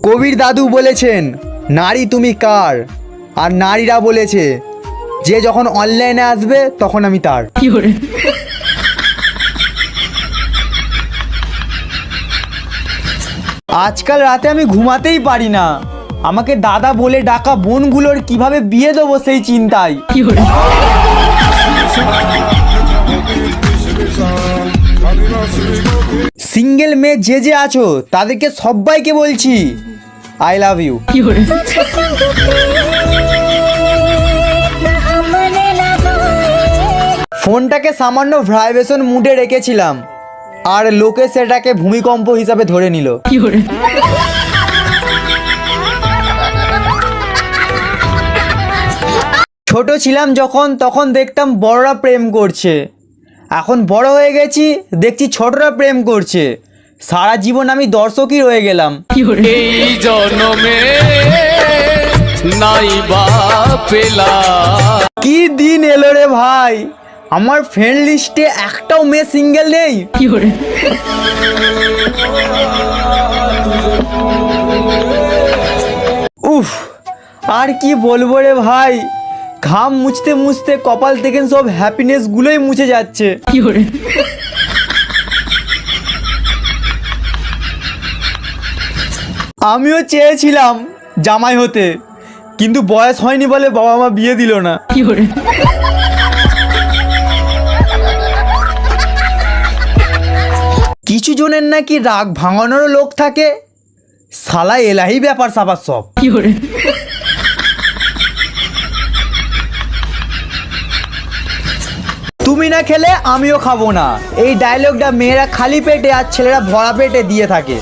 কবির দাদু বলেছেন নারী তুমি কার, আর নারীরা বলেছে যে যখন অনলাইনে আসবে তখন আমি তার। আজকাল রাতে আমি ঘুমাতেই পারি না, আমাকে দাদা বলে ডাকা বোনগুলোর কিভাবে বিয়ে দেবো সেই চিন্তায়। সিঙ্গেল মেয়ে যে যে আছো তাদেরকে সবাইকে বলছি আই লাভ ইউ। ফোনটাকে সামান্য ভাইব্রেশন মুডে রেখেছিলাম আর লোকে সেটাকে ভূমিকম্প হিসাবে ধরে নিল। ছোট ছিলাম যখন তখন দেখতাম বড়রা প্রেম করছে, এখন বড় হয়ে গেছি দেখছি ছোটরা প্রেম করছে, সারা জীবন আমি দর্শকই রয়ে গেলাম। এই জন্মে নাই বা পেলাম। কি দিন এলো রে ভাই, আমার ফ্রেন্ড লিস্টে একটাও মেয়ে সিঙ্গেল নেই। উফ, আর কি বলবো রে ভাই, ঘাম মুছতে মুছতে কপাল থেকে সব হ্যাপিনেস গুলোই মুছে যাচ্ছে। আমিও চেয়েছিলাম জামাই হতে, কিন্তু বয়স হয়নি বলে বাবা মা বিয়ে দিল না। কিছু জনের নাকি রাগ ভাঙানোরও লোক থাকে, শালা এলাহি ব্যাপার স্যাপার সব। তুমি না খেলে আমিও খাবো না, এই ডায়লগটা মেয়েরা খালি পেটে আর ছেলেরা ভরা পেটে দিয়ে থাকে।